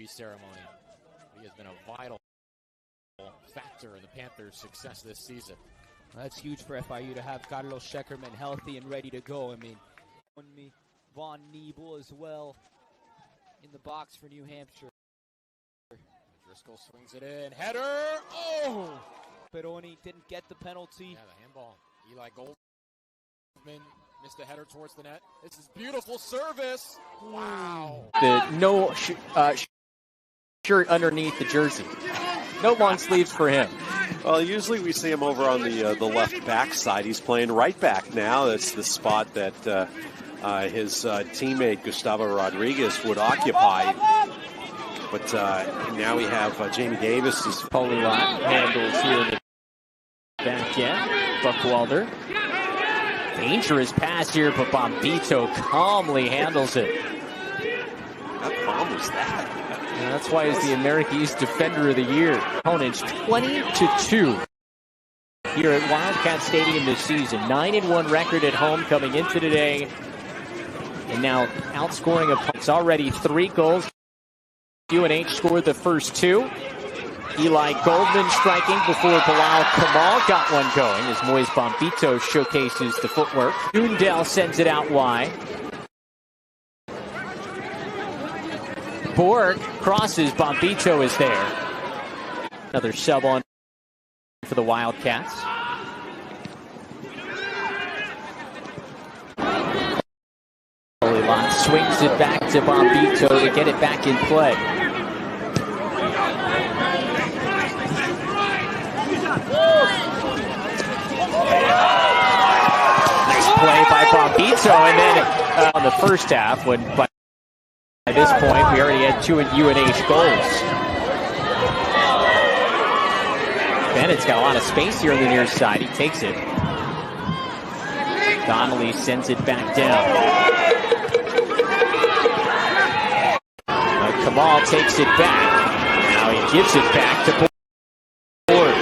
trophy ceremony. He has been a vital factor in the Panthers' success this season. That's huge for FIU to have Carlos Scheckerman healthy and ready to go. I mean, Von Niebel as well in the box for New Hampshire. Driscoll swings it in. Header! Oh! Peroni didn't get the penalty. Yeah, the handball. Eli Goldman missed a header towards the net. This is beautiful service. Wow. No shirt underneath the jersey. No long sleeves for him. Well, usually we see him over on the left back side. He's playing right back now. That's the spot that his teammate Gustavo Rodriguez would occupy. But now we have Jamie Davis. Polilot handles here in the back end. Buckwalder. Dangerous pass here, but Bombito calmly handles it. How calm was that? And that's why he's the America East Defender of the Year. Opponents 20-2 here at Wildcat Stadium this season. 9-1 record at home coming into today. And now outscoring opponents. Already 3 goals. UNH scored the first 2. Eli Goldman striking before Bilal Kamal got one going as Moise Bombito showcases the footwork. Dundell sends it out wide. Borg crosses. Bombito is there. Another sub on for the Wildcats. Polilot swings it back to Bombito to get it back in play. Nice play by Bombito, and then on the first half, when by this point we already had 2 UNH goals. Bennett's got a lot of space here on the near side. He takes it. Donnelly sends it back down. Kamal takes it back. Now he gives it back to Borg.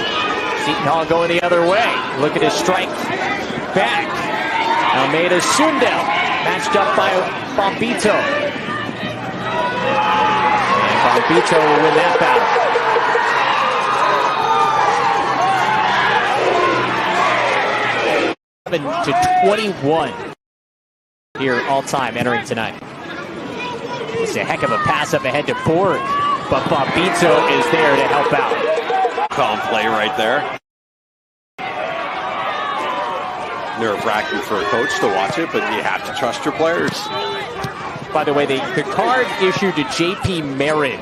Seton Hall going the other way. Look at his strike back. Almeida Sundell matched up by Bombito. And Bombito will win that battle. 7-21 here all time entering tonight. It's a heck of a pass up ahead to Borg, but Bombito is there to help out. Calm play right there. Nerve-wracking for a coach to watch it, but you have to trust your players. By the way, the card issued to J.P. Merritt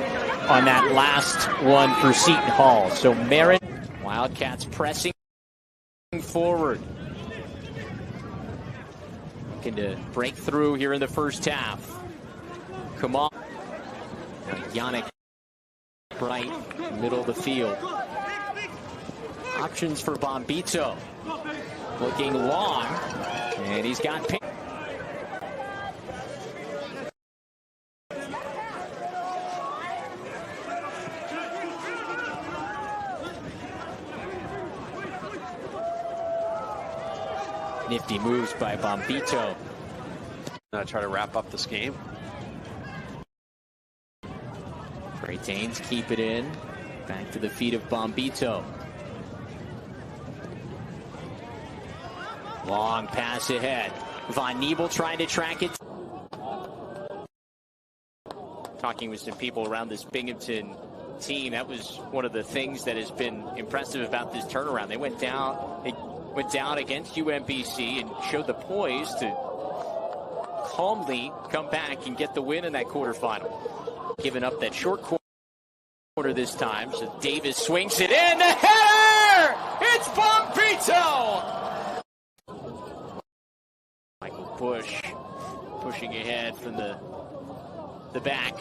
on that last one for Seton Hall. So Merritt, Wildcats pressing forward. Looking to break through here in the first half. Come on. Yannick Bright, middle of the field. Options for Bombito. Looking long, and he's got pick. Nifty moves by Bombito. Try to wrap up this game. Great Danes keep it in. Back to the feet of Bombito. Long pass ahead. Von Niebel trying to track it. Talking with some people around this Binghamton team, that was one of the things that has been impressive about this turnaround. They went down against UMBC and showed the poise to calmly come back and get the win in that quarterfinal. Giving up that short corner this time, so Davis swings it in. The header! It's Bombito! Michael Bush pushing ahead from the back.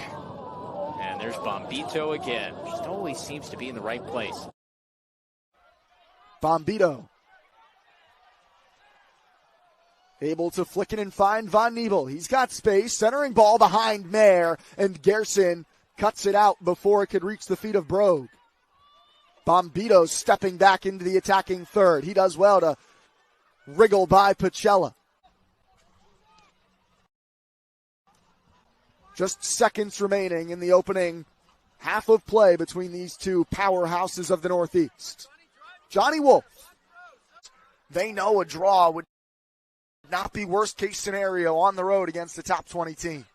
And there's Bombito again. Just always seems to be in the right place. Bombito. Able to flick it and find Von Niebel. He's got space. Centering ball behind Mayer. And Gerson cuts it out before it could reach the feet of Brogue. Bombito stepping back into the attacking third. He does well to wriggle by Pacella. Just seconds remaining in the opening half of play between these two powerhouses of the Northeast. Johnny Wolf. They know a draw would not be worst case scenario on the road against the top 20 team.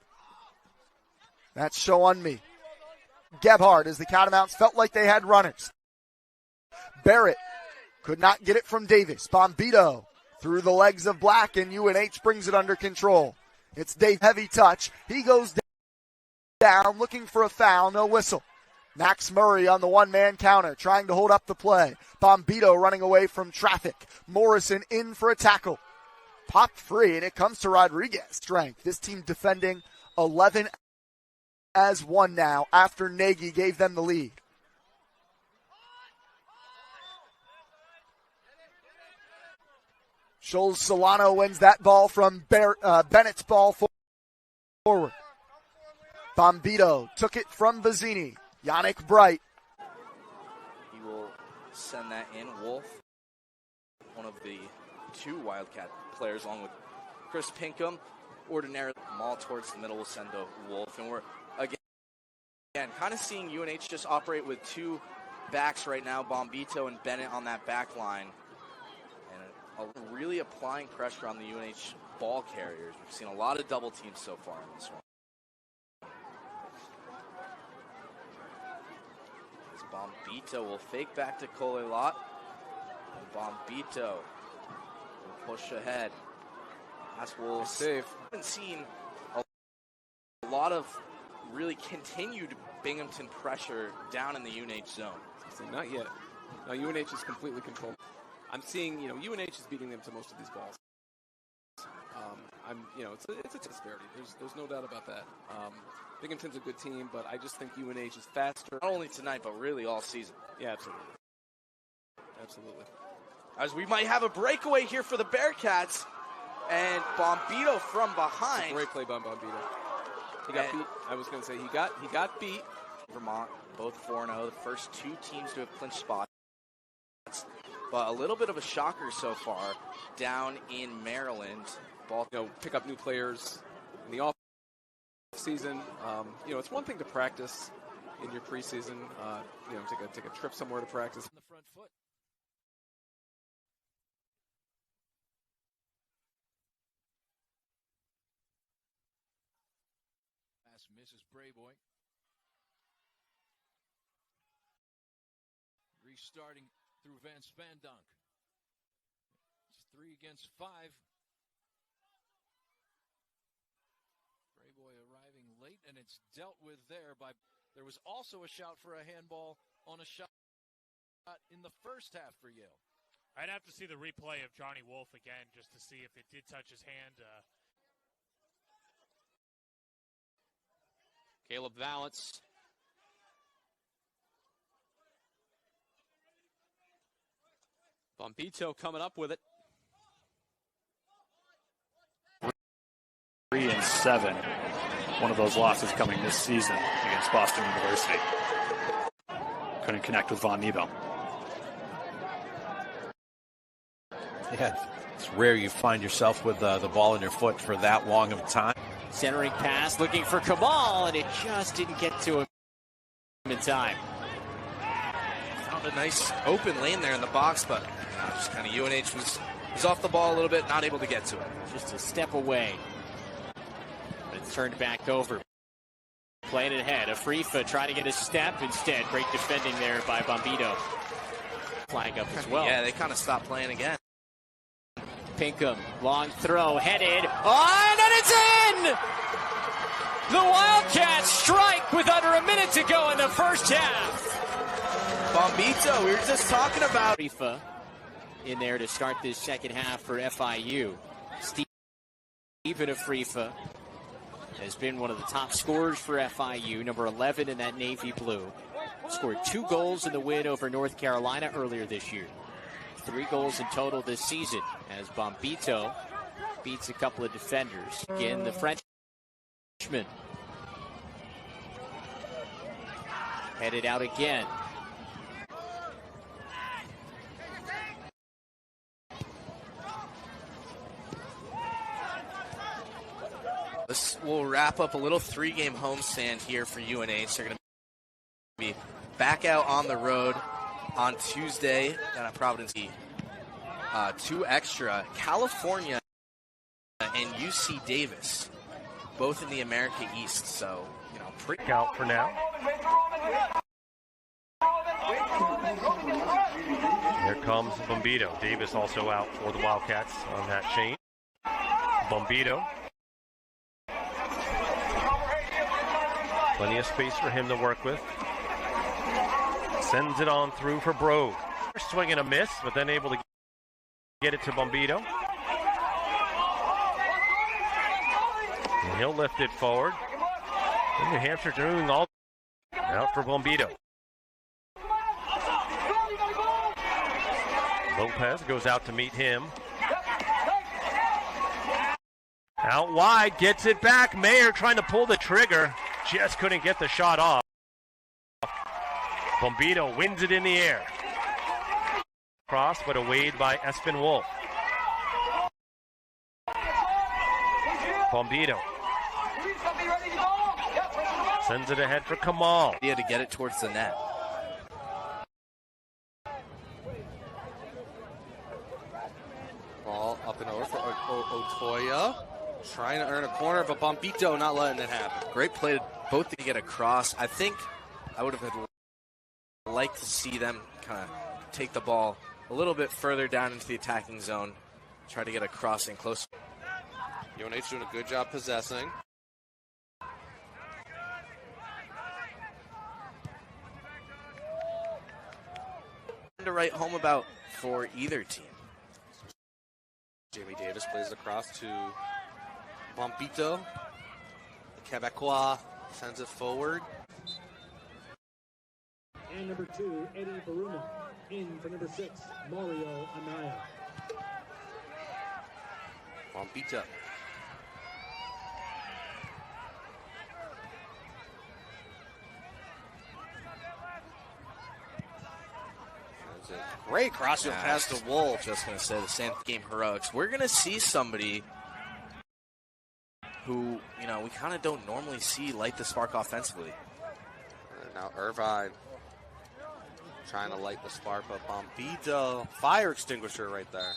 That's show on me. Gebhardt, as the Catamounts felt like they had runners. Barrett could not get it from Davis. Bombito through the legs of Black, and UNH brings it under control. It's Dave, heavy touch. He goes down looking for a foul, no whistle. Max Murray on the one-man counter, trying to hold up the play. Bombito running away from traffic. Morrison in for a tackle. Popped free, and it comes to Rodriguez. Strength. This team defending 11 as 1 now after Nagy gave them the lead. Shoals Solano wins that ball from Bennett's ball forward. Bombito took it from Bazzini. Yannick Bright. He will send that in. Wolf, one of the 2 Wildcat players, along with Chris Pinkham. Ordinarily, all towards the middle will send to Wolf. And we're, again, kind of seeing UNH just operate with 2 backs right now, Bombito and Bennett on that back line. And really applying pressure on the UNH ball carriers. We've seen a lot of double teams so far in this one. Bombito will fake back to Colelot. And Bombito will push ahead. That's Wolves. Save. Haven't seen a lot of really continued Binghamton pressure down in the UNH zone. Not yet. Now UNH is completely controlled. I'm seeing, UNH is beating them to most of these balls. It's a disparity. There's no doubt about that. Binghamton's a good team, but I just think UNH is faster. Not only tonight, but really all season. Yeah, absolutely. Absolutely. As we might have a breakaway here for the Bearcats, and Bombito from behind. Great play by Bombito. He got beat. I was going to say he got beat. Vermont, both 4-0, the first 2 teams to have clinched spots. But a little bit of a shocker so far down in Maryland. Pick up new players in the off season. It's one thing to practice in your preseason. Take a trip somewhere to practice. On the front foot. Pass misses Brayboy. Restarting through Van Spandonk. It's 3 against 5. Brayboy arriving late, and it's dealt with there by. There was also a shout for a handball on a shot in the first half for Yale. I'd have to see the replay of Johnny Wolf again just to see if it did touch his hand. Caleb Valance. Bombito coming up with it. 3-7. One of those losses coming this season against Boston University. Couldn't connect with Von Nebo. Yeah, it's rare you find yourself with the ball in your foot for that long of time. Centering pass, looking for Kamal, and it just didn't get to him in time. Found a nice open lane there in the box, but just kind of UNH was off the ball a little bit, not able to get to it. Just a step away. But it's turned back over. Playing it ahead. Afrifa trying to get a step instead. Great defending there by Bombito. Flag up as well. Yeah, they kind of stopped playing again. Pinkham, long throw, headed on, and it's in! The Wildcats strike with under a minute to go in the first half. Bombito, we were just talking about. Afrifa in there to start this second half for FIU. Stephen Afrifa has been one of the top scorers for FIU, number 11 in that navy blue. Scored 2 goals in the win over North Carolina earlier this year. 3 goals in total this season as Bombito beats a couple of defenders. Again, the Frenchman headed out again. This will wrap up a little 3-game homestand here for UNH. They're going to back out on the road on Tuesday down at Providence. 2 extra, California and UC Davis, both in the America East. So, pretty out for now. Here comes Bombito. Davis also out for the Wildcats on that chain. Bombito. Plenty of space for him to work with. Sends it on through for Brogue. Swing and a miss, but then able to get it to Bombito. And he'll lift it forward. And New Hampshire doing all out for Bombito. Lopez goes out to meet him. Out wide, gets it back. Mayer trying to pull the trigger. Just couldn't get the shot off. Bombito wins it in the air. Cross, but awayed by Espen Wolf. Bombito sends it ahead for Kamal. He had to get it towards the net. Ball up and over for Otoya. Trying to earn a corner, but Bombito not letting it happen. Great play to both to get across. I think I would have liked to see them kind of take the ball a little bit further down into the attacking zone. Try to get a crossing close. UNH doing a good job possessing. To write home about for either team. Jamie Davis plays across to Bombito. The Quebecois sends it forward. And number 2, Eddie Baruma. In for number 6, Mario Anaya. Bombito. Great crossing pass to Wolf. Just going to say the same game heroics. We're going to see somebody who, we kind of don't normally see light the spark offensively. And now Irvine trying to light the spark, but Bombito, fire extinguisher right there.